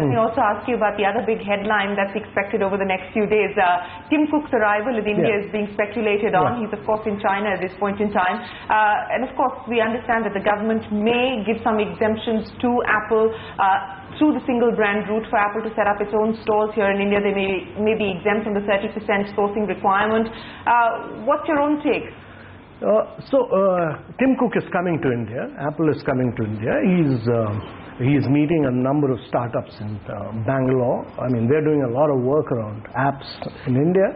me also ask you about the other big headline that's expected over the next few days. Tim Cook's arrival in India is being speculated on. He's, of course, in China at this point in time. And, of course, we understand that the government may give some exemptions to Apple through the single brand route for Apple to set up its own stores here in India. They may be exempt from the 30% sourcing requirement. What's your own take? Tim Cook is coming to India. Apple is coming to India. He's meeting a number of startups in Bangalore. I mean, they're doing a lot of work around apps in India,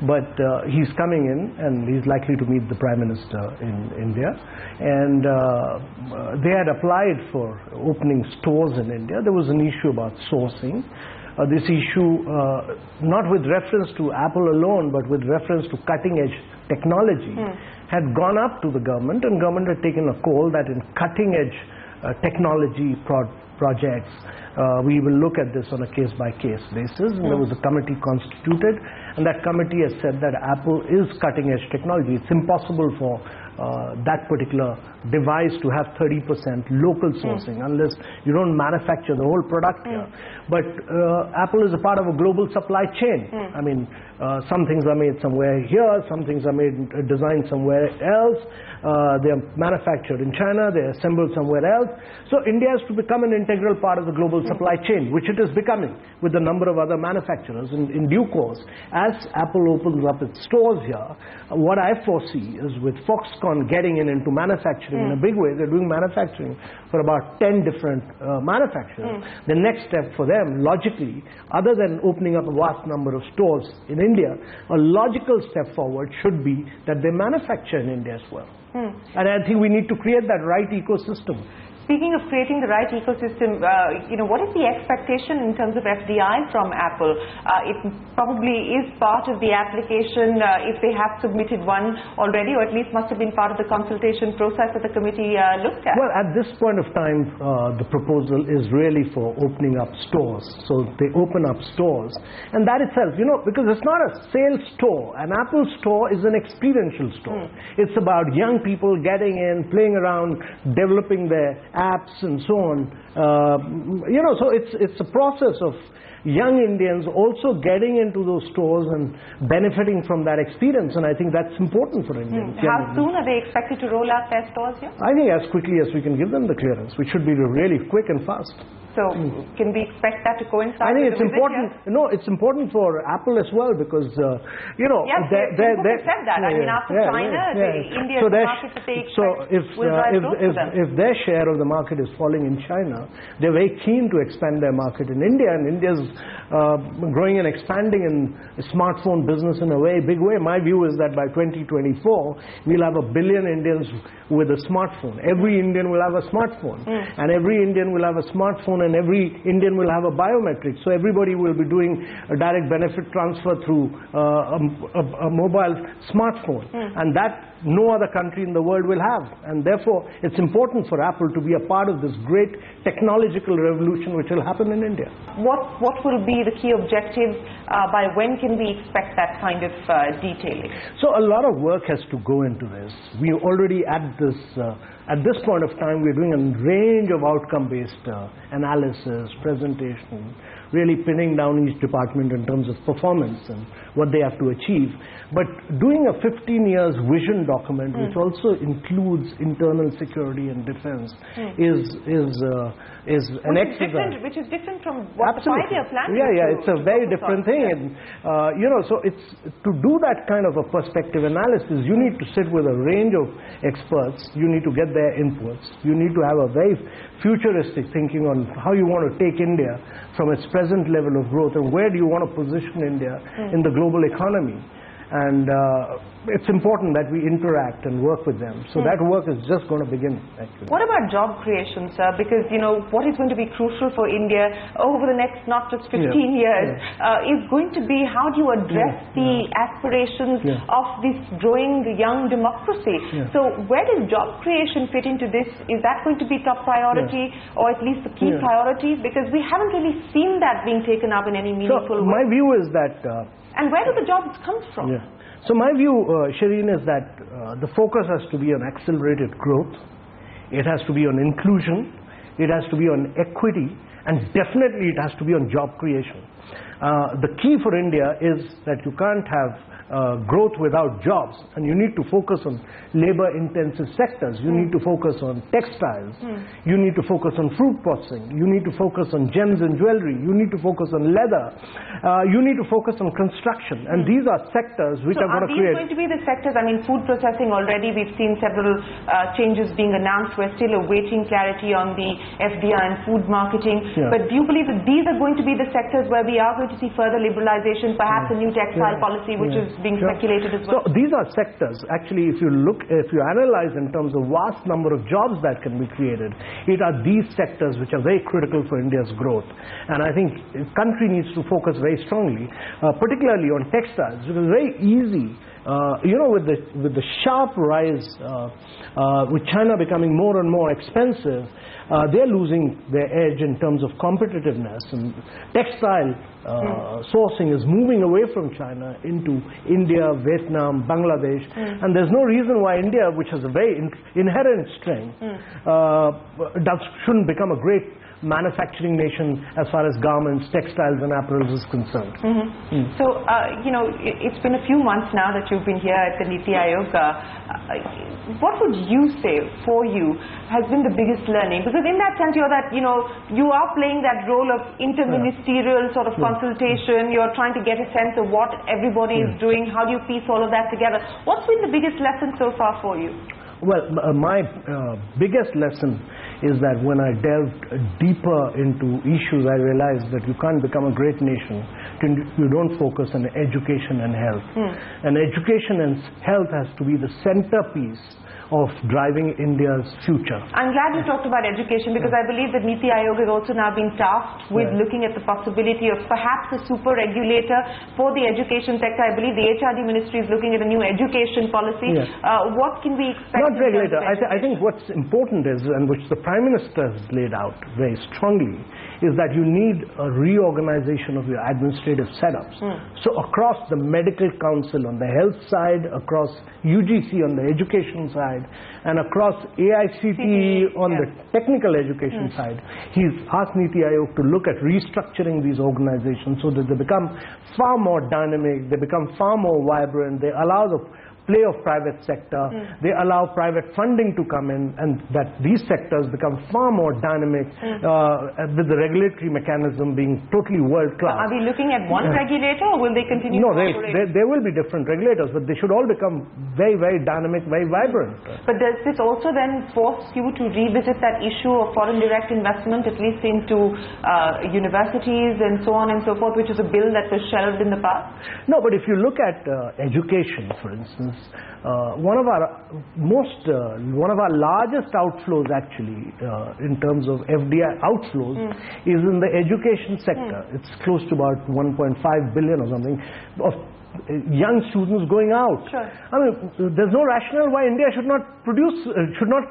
but he's coming in and he's likely to meet the Prime Minister in India. And they had applied for opening stores in India. There was an issue about sourcing. This issue, not with reference to Apple alone, but with reference to cutting-edge technology, had gone up to the government, and government had taken a call that in cutting-edge technology projects, we will look at this on a case-by-case basis. And there was a committee constituted, and that committee has said that Apple is cutting-edge technology. It's impossible for that particular device to have 30% local sourcing unless you don't manufacture the whole product here. But Apple is a part of a global supply chain. I mean, some things are made somewhere here, some things are made designed somewhere else. They are manufactured in China, they are assembled somewhere else. So India has to become an integral part of the global supply chain, which it is becoming with a number of other manufacturers in due course. As Apple opens up its stores here, what I foresee is with Foxconn getting into manufacturing in a big way. They're doing manufacturing for about 10 different manufacturers. The next step for them, logically, other than opening up a vast number of stores in India, a logical step forward should be that they manufacture in India as well. And I think we need to create that right ecosystem. Speaking of creating the right ecosystem, what is the expectation in terms of FDI from Apple? It probably is part of the application if they have submitted one already, or at least must have been part of the consultation process that the committee looked at. Well, at this point of time, the proposal is really for opening up stores. So they open up stores. And that itself, because it's not a sales store. An Apple store is an experiential store. It's about young people getting in, playing around, developing their apps and so on. So it's a process of young Indians also getting into those stores and benefiting from that experience, and I think that's important for Indians. How soon are they expected to roll out their stores here? I think as quickly as we can give them the clearance, which should be really quick and fast. So can we expect that to coincide? I think it's important. No, it's important for Apple as well because yes, they said that. I mean, after China, India is the market that they expect will drive growth for them. If their share of the market is falling in China, they're very keen to expand their market in India, and India's growing and expanding in the smartphone business in a very big way. My view is that by 2024, we'll have 1 billion Indians with a smartphone. Every Indian will have a smartphone, and every Indian will have a smartphone, and every Indian will have a biometric. So everybody will be doing a direct benefit transfer through a mobile smartphone, and that no other country in the world will have. And therefore, it's important for Apple to be a part of this great technological revolution which will happen in India. What will be the key objectives? By when can we expect that kind of detailing? So a lot of work has to go into this. We already at this point of time, we're doing a range of outcome-based analysis, presentation, really pinning down each department in terms of performance and what they have to achieve. But doing a 15 years vision document, which also includes internal security and defense, is an exercise. Which is different from what the 5-year plan is. Yeah, it's a very different thing. And, so it's to do that kind of a perspective analysis, you need to sit with a range of experts. You need to get their inputs. You need to have a very futuristic thinking on how you want to take India from its present level of growth and where do you want to position India in the global economy. And it's important that we interact and work with them. So that work is just going to begin, actually. What about job creation, sir? Because, what is going to be crucial for India over the next not just 15 years is going to be how do you address the aspirations of this growing young democracy. So where does job creation fit into this? Is that going to be top priority or at least the key priority? Because we haven't really seen that being taken up in any meaningful way. My view is that... and where do the jobs come from? So my view, Shereen, is that the focus has to be on accelerated growth. It has to be on inclusion. It has to be on equity. and definitely it has to be on job creation. The key for India is that you can't have growth without jobs, and you need to focus on labor-intensive sectors. You need to focus on textiles. You need to focus on fruit processing. You need to focus on gems and jewelry. You need to focus on leather. You need to focus on construction, and these are sectors which are going to create. So are these going to be the sectors? I mean, food processing already we've seen several changes being announced. We're still awaiting clarity on the FDI and food marketing. But do you believe that these are going to be the sectors where we are going to see further liberalization, perhaps a new textile policy, which is being speculated as well? So these are sectors, actually, if you analyze in terms of vast number of jobs that can be created, it are these sectors which are very critical for India's growth. And I think the country needs to focus very strongly, particularly on textiles. It is very easy, with the sharp rise, with China becoming more and more expensive, they're losing their edge in terms of competitiveness, and textile sourcing is moving away from China into India, Vietnam, Bangladesh, and there's no reason why India, which has a very inherent strength, shouldn't become a great manufacturing nation as far as garments, textiles and apparels is concerned. So, it's been a few months now that you've been here at the NITI Aayog. What would you say for you has been the biggest learning? Because in that sense, you are playing that role of interministerial sort of consultation. You're trying to get a sense of what everybody is doing. How do you piece all of that together? What's been the biggest lesson so far for you? Well, my biggest lesson is that when I delved deeper into issues, I realized that you can't become a great nation if you don't focus on education and health. And education and health has to be the centerpiece of driving India's future. I'm glad you talked about education, because I believe that NITI Aayog has also now been tasked with looking at the possibility of perhaps a super regulator for the education sector. I believe the HRD ministry is looking at a new education policy. What can we expect? Not regulator. I think what's important is, and which the Prime Minister has laid out very strongly, is that you need a reorganization of your administrative setups. So across the medical council on the health side, across UGC on the education side, and across AICTE on the technical education side, he's asked NITI Aayog to look at restructuring these organizations so that they become far more dynamic, they become far more vibrant, they allow the play of private sector, they allow private funding to come in, and that these sectors become far more dynamic with the regulatory mechanism being totally world-class. Are we looking at one regulator, or will they continue to operate? There will be different regulators, but they should all become very, very dynamic, very vibrant. But does this also then force you to revisit that issue of foreign direct investment, at least into universities and so on and so forth, which is a bill that was shelved in the past? No, but if you look at education, for instance, one of our largest outflows actually in terms of FDI outflows is in the education sector. It's close to about 1.5 billion or something of young students going out. I mean, there's no rationale why India should not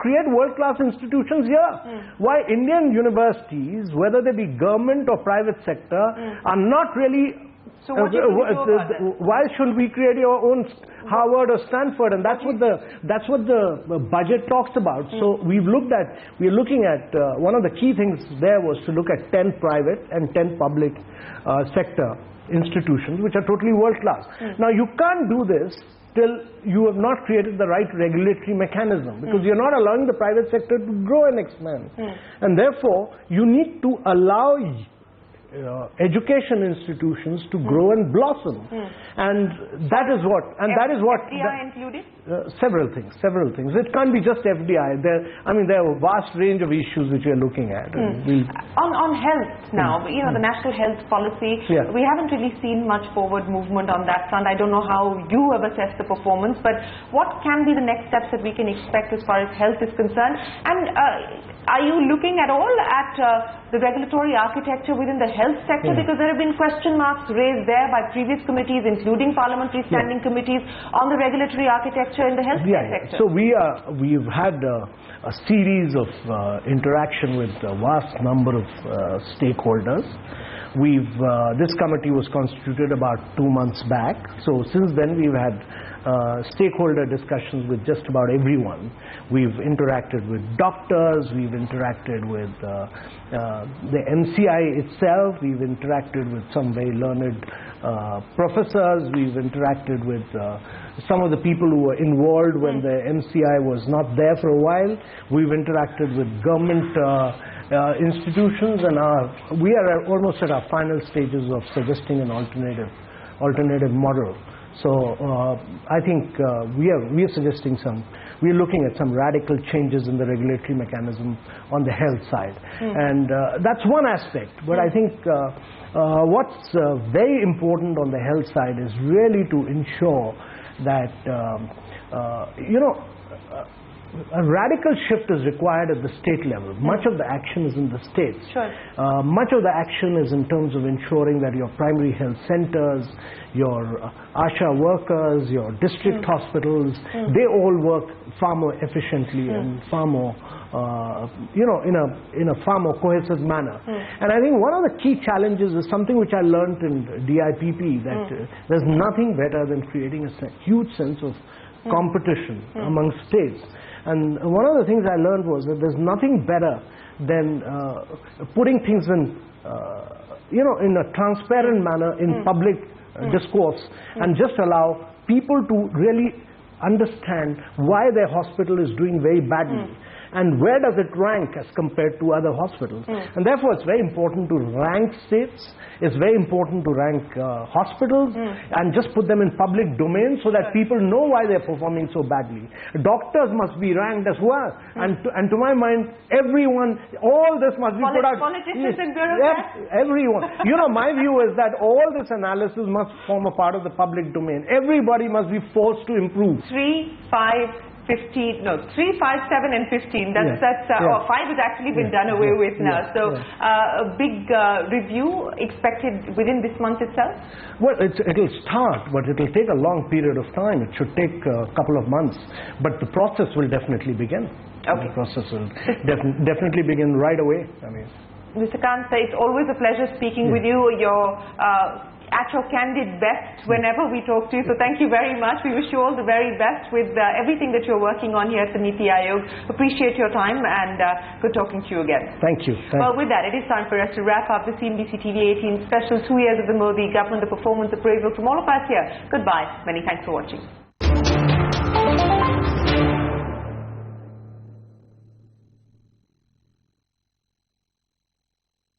create world-class institutions here. Why Indian universities, whether they be government or private sector, are not really. So what do you think about that? Why shouldn't we create our own Harvard or Stanford? And that's what the budget talks about. So we're looking at one of the key things there was to look at 10 private and 10 public sector institutions which are totally world class. Now you can't do this till you have not created the right regulatory mechanism, because you're not allowing the private sector to grow and expand. And therefore you need to allow education institutions to grow and blossom, and that is what FDI included? Several things. It can't be just FDI. There are a vast range of issues which we are looking at. On health now, the national health policy, we haven't really seen much forward movement on that front. I don't know how you have assessed the performance, but what can be the next steps that we can expect as far as health is concerned? And are you looking at all at the regulatory architecture within the health sector? Because there have been question marks raised there by previous committees, including parliamentary standing committees, on the regulatory architecture in the health sector. So we've had a series of interaction with a vast number of stakeholders. This committee was constituted about 2 months back. So since then we've had stakeholder discussions with just about everyone. We've interacted with doctors, we've interacted with the MCI itself, we've interacted with some very learned professors, we've interacted with some of the people who were involved when the MCI was not there for a while. We've interacted with government institutions, and we are almost at our final stages of suggesting an alternative model. So I think we are suggesting we are looking at some radical changes in the regulatory mechanism on the health side, and that's one aspect. But I think what's very important on the health side is really to ensure that a radical shift is required at the state level. Much of the action is in the states. Sure. Much of the action is in terms of ensuring that your primary health centers, your ASHA workers, your district hospitals, they all work far more efficiently and far more, in a far more cohesive manner. And I think one of the key challenges is something which I learned in DIPP, that there's nothing better than creating a huge sense of competition among states. And one of the things I learned was that there's nothing better than putting things in a transparent manner in public discourse, and just allow people to really understand why their hospital is doing very badly. And where does it rank as compared to other hospitals? And therefore it's very important to rank states, it's very important to rank hospitals, and just put them in public domain so that people know why they're performing so badly. Doctors must be ranked as well, and to my mind, everyone, all this must be put out. Politicians and bureaucrats? Everyone. My view is that all this analysis must form a part of the public domain. Everybody must be forced to improve. 3, 5, 15, no, 3, 5, 7 and 15. That's 5 has actually been done away with now. So a big review expected within this month itself? Well, it'll start, but it'll take a long period of time. It should take a couple of months, but the process will definitely begin. Okay. The process will definitely begin right away. I mean, Mr. Kant, it's always a pleasure speaking with you. You're at your candid best whenever we talk to you. So thank you very much. We wish you all the very best with everything that you're working on here at the NITI Aayog. Appreciate your time, and good talking to you again. Thank you. Well, with that, it is time for us to wrap up the CNBC TV 18 special 2 years of the Modi government, the performance appraisal from all of us here. Goodbye. Many thanks for watching.